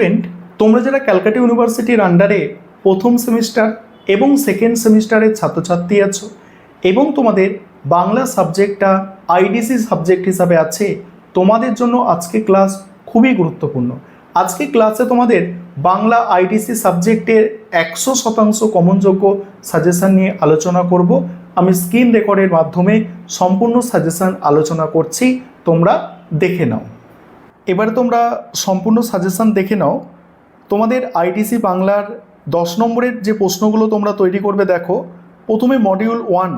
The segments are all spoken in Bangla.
স্টুডেন্ট, তোমরা যারা ক্যালকাটা ইউনিভার্সিটির আন্ডারে প্রথম সেমিস্টার এবং সেকেন্ড সেমিস্টারের ছাত্রছাত্রী আছো এবং তোমাদের বাংলা সাবজেক্টটা আইডিসি সাবজেক্ট হিসাবে আছে, তোমাদের জন্য আজকে ক্লাস খুবই গুরুত্বপূর্ণ। আজকে ক্লাসে তোমাদের বাংলা আইডিসি সাবজেক্টের 100% কমনযোগ্য সাজেশান নিয়ে আলোচনা করব। আমি স্ক্রিন রেকর্ডের মাধ্যমে সম্পূর্ণ সাজেশান আলোচনা করছি, তোমরা দেখে নাও। এবারে তোমরা সম্পূর্ণ সাজেশান দেখে নাও। তোমাদের আইডিসি বাংলার 10 নম্বরের যে প্রশ্নগুলো তোমরা তৈরি করবে, দেখো প্রথমে মডিউল 1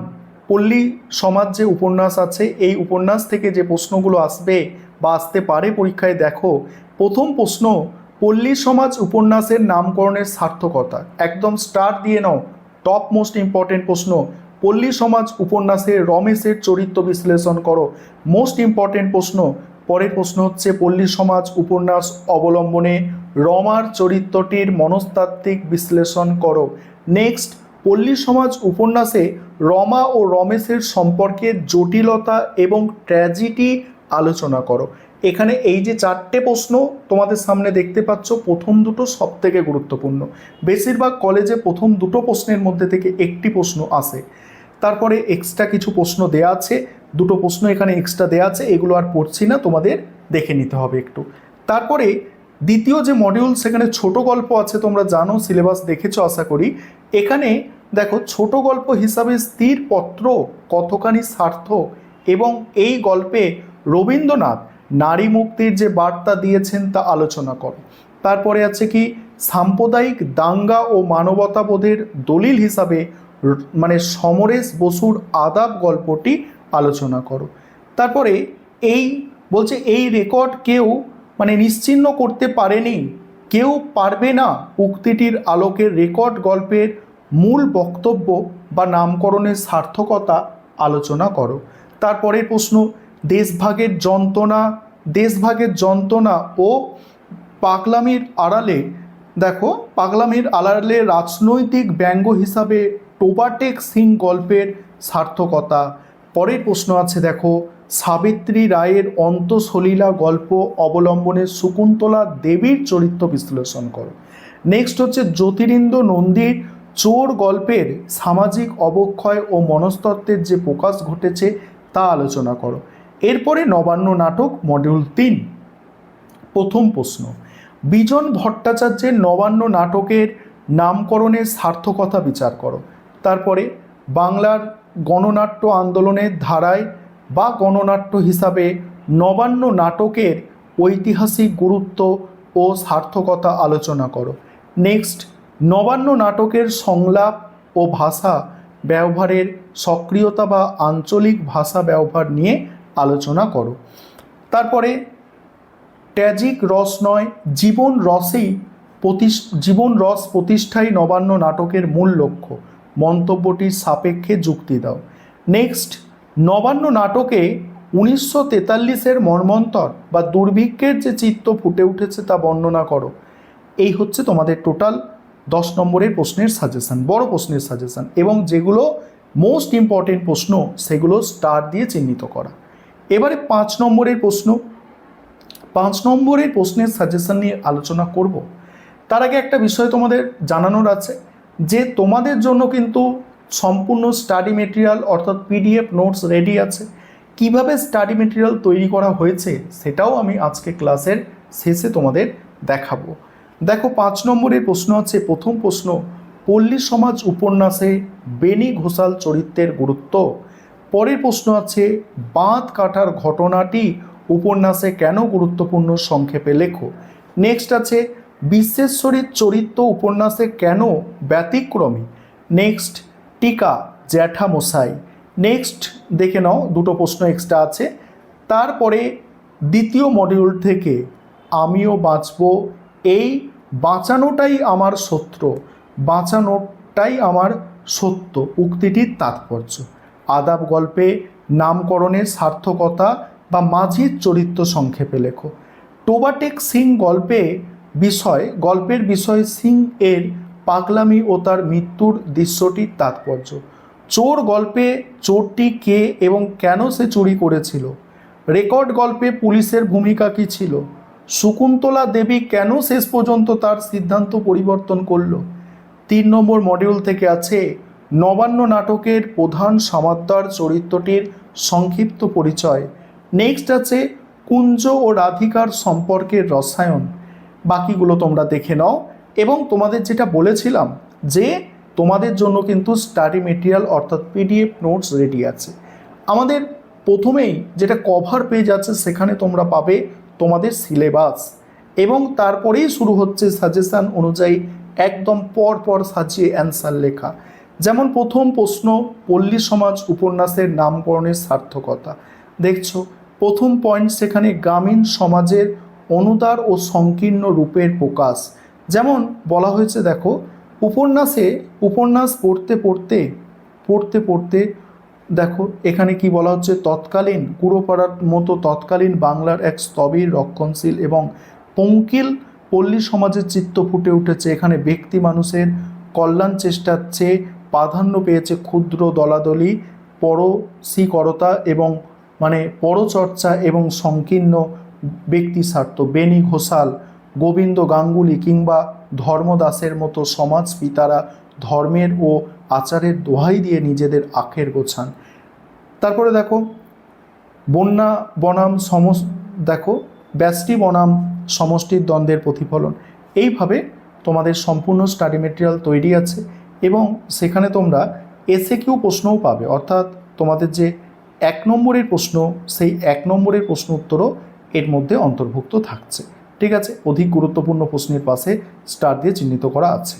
পল্লী সমাজ যে উপন্যাস আছে, এই উপন্যাস থেকে যে প্রশ্নগুলো আসবে বা আসতে পারে পরীক্ষায়, দেখো প্রথম প্রশ্ন পল্লী সমাজ উপন্যাসের নামকরণের সার্থকতা। একদম স্টার দিয়ে নাও, টপ মোস্ট ইম্পর্টেন্ট প্রশ্ন। পল্লী সমাজ উপন্যাসে রমেশের চরিত্র বিশ্লেষণ করো, মোস্ট ইম্পর্টেন্ট প্রশ্ন। পরের প্রশ্ন হচ্ছে পল্লী সমাজ উপন্যাস অবলম্বনে রমার চরিত্রটির মনস্তাত্ত্বিক বিশ্লেষণ করো। নেক্সট, পল্লী সমাজ উপন্যাসে রমা ও রমেশের সম্পর্কের জটিলতা এবং ট্র্যাজেডি আলোচনা করো। এখানে এই যে 4টে প্রশ্ন তোমাদের সামনে দেখতে পাচ্ছ, প্রথম দুটো সব থেকে গুরুত্বপূর্ণ। বেশিরভাগ কলেজে প্রথম দুটো প্রশ্নের মধ্যে থেকে একটি প্রশ্ন আসে। তারপরে এক্সট্রা কিছু প্রশ্ন দেয়া আছে, দুটো প্রশ্ন এখানে এক্সট্রা দেয়া আছে, এগুলো আর পড়ছি না, তোমাদের দেখে নিতে হবে একটু। তারপরে দ্বিতীয় যে মডিউল, সেখানে ছোট গল্প আছে, তোমরা জানো, সিলেবাস দেখেছো আশা করি। এখানে দেখো ছোট গল্প হিসাবে স্থির পত্র কতখানি সার্থক এবং এই গল্পে রবীন্দ্রনাথ নারী মুক্তির যে বার্তা দিয়েছেন তা আলোচনা করো। তারপরে আছে কি সাম্প্রদায়িক দাঙ্গা ও মানবতাবোধের দলিল হিসাবে সমরেশ বসুর আদাব গল্পটি আলোচনা করো। তারপরে এই বলছে এই রেকর্ড কেউ নিশ্চিহ্ন করতে পারেনি, কেউ পারবে না, উক্তিটির আলোকে রেকর্ড গল্পের মূল বক্তব্য বা নামকরণের সার্থকতা আলোচনা করো। তারপরের প্রশ্ন দেশভাগের যন্ত্রণা ও পাগলামির আড়ালে, দেখো পাগলামির আড়ালে রাজনৈতিক ব্যঙ্গ হিসাবে টোবাটেক সিং গল্পের সার্থকতা। পরের প্রশ্ন আছে, দেখো সাবিত্রী রায়ের অন্তঃসলীলা গল্প অবলম্বনে শকুন্তলা দেবীর চরিত্র বিশ্লেষণ করো। নেক্সট হচ্ছে জ্যোতিরিন্দ্র নন্দীর চোর গল্পের সামাজিক অবক্ষয় ও মনস্তত্ত্বের যে প্রকাশ ঘটেছে তা আলোচনা করো। এরপরে নবান্ন নাটক মডিউল 3 প্রথম প্রশ্ন বিজন ভট্টাচার্যের নবান্ন নাটকের নামকরণের সার্থকতা বিচার করো। তারপরে বাংলার গণনাট্য আন্দোলনের ধারায় বা গণনাট্য হিসাবে নবান্ন নাটকের ঐতিহাসিক গুরুত্ব ও সার্থকতা আলোচনা করো। নেক্সট, নবান্ন নাটকের সংলাপ ও ভাষা ব্যবহারের সক্রিয়তা বা আঞ্চলিক ভাষা ব্যবহার নিয়ে আলোচনা করো। তারপরে ট্র্যাজিক রস নয়, জীবন রস প্রতিষ্ঠাই নবান্ন নাটকের মূল লক্ষ্য, মন্তব্যটির সাপেক্ষে যুক্তি দাও। নেক্সট, নবান্ন নাটকে 1943-এর মর্মন্তর বা দুর্ভিক্ষের যে চিত্র ফুটে উঠেছে তা বর্ণনা করো। এই হচ্ছে তোমাদের টোটাল 10 নম্বরের প্রশ্নের সাজেশান, বড় প্রশ্নের সাজেশান, এবং যেগুলো মোস্ট ইম্পর্টেন্ট প্রশ্ন সেগুলো স্টার দিয়ে চিহ্নিত করা। এবারে 5 নম্বরের প্রশ্ন, 5 নম্বরের প্রশ্নের সাজেশান নিয়ে আলোচনা করব। তার আগে একটা বিষয় তোমাদের জানানোর আছে যে তোমাদের জন্য কিন্তু সম্পূর্ণ স্টাডি মেটেরিয়াল অর্থাৎ পিডিএফ নোটস রেডি আছে। কিভাবে স্টাডি মেটেরিয়াল তৈরি করা হয়েছে সেটাও আমি আজকে ক্লাসের শেষে তোমাদের দেখাবো। দেখো 5 নম্বরের প্রশ্ন আছে, প্রথম প্রশ্ন পল্লী সমাজ উপন্যাসে বেনি ঘোষাল চরিত্রের গুরুত্ব। পরের প্রশ্ন আছে বাঁধ কাটার ঘটনাটি উপন্যাসে কেন গুরুত্বপূর্ণ, সংক্ষেপে লেখো। নেক্সট আছে বিশ্বেশ্বরীর চরিত্র উপন্যাসে কেন ব্যতিক্রমী। নেক্সট, টিকা জ্যাঠামশাই। নেক্সট দেখে নাও, দুটো প্রশ্ন এক্সট্রা আছে। তারপরে দ্বিতীয় মডিউল থেকে আমিও বাঁচব, এই বাঁচানোটাই আমার সত্য উক্তিটির তাৎপর্য। আদাব গল্পে নামকরণের সার্থকতা বা মাঝির চরিত্র সংক্ষেপে লেখো। টোবাটেক সিং গল্পের বিষয় সিং এর পাগলামি ও তার মৃত্যুর দৃশ্যটির তাৎপর্য। চোর গল্পে চোরটি কে এবং কেন সে চুরি করেছিল। রেকর্ড গল্পে পুলিশের ভূমিকা কী ছিল। শকুন্তলা দেবী কেন শেষ পর্যন্ত তার সিদ্ধান্ত পরিবর্তন করলো? 3 নম্বর মডিউল থেকে আছে নবান্ন নাটকের প্রধান সামাদ্দার চরিত্রটির সংক্ষিপ্ত পরিচয়। নেক্সট আছে কুঞ্জ ও রাধিকার সম্পর্কের রসায়ন। বাকিগুলো তোমরা দেখে নাও। এবং তোমাদের যেটা বলেছিলাম যে তোমাদের জন্য কিন্তু স্টাডি মেটেরিয়াল অর্থাৎ পিডিএফ নোটস রেডি আছে। আমাদের প্রথমেই যেটা কভার পেজ আছে সেখানে তোমরা পাবে তোমাদের সিলেবাস, এবং তারপরেই শুরু হচ্ছে সাজেশান অনুযায়ী একদম পর পর সাজিয়ে অ্যান্সার লেখা। যেমন প্রথম প্রশ্ন, পল্লী সমাজ উপন্যাসের নামকরণের সার্থকতা। দেখছো প্রথম পয়েন্ট সেখানে গ্রামীণ সমাজের অনুদার ও সংকীর্ণ রূপের প্রকাশ। যেমন বলা হয়েছে, দেখো উপন্যাস পড়তে পড়তে দেখো এখানে কি বলা হচ্ছে, তৎকালীন কুড়োপাড়ার মতো তৎকালীন বাংলার এক স্থবির রক্ষণশীল এবং পঙ্কিল পল্লী সমাজের চিত্ত ফুটে উঠেছে। এখানে ব্যক্তি মানুষের কল্যাণ চেষ্টার চেয়ে প্রাধান্য পেয়েছে ক্ষুদ্র দলাদলি, পরশিকরতা এবং পরচর্চা এবং সংকীর্ণ ব্যক্তি স্বার্থ। বেনি ঘোষাল, গোবিন্দ গাঙ্গুলি কিংবা ধর্মদাসের মতো সমাজ পিতারা ধর্মের ও আচারের দোহাই দিয়ে নিজেদের আখের গোছান। তারপরে দেখো বন্যা বনাম ব্যষ্টি বনাম সমষ্টির দ্বন্দ্বের প্রতিফলন। এইভাবে তোমাদের সম্পূর্ণ স্টাডি মেটেরিয়াল তৈরি আছে, এবং সেখানে তোমরা এসএকিউ প্রশ্নও পাবে, অর্থাৎ তোমাদের যে 1 নম্বরের প্রশ্ন, সেই 1 নম্বরের প্রশ্ন উত্তরও এর মধ্যে অন্তর্ভুক্ত থাকছে। ঠিক আছে, অধিক গুরুত্বপূর্ণ প্রশ্নের পাশে স্টার দিয়ে চিহ্নিত করা আছে।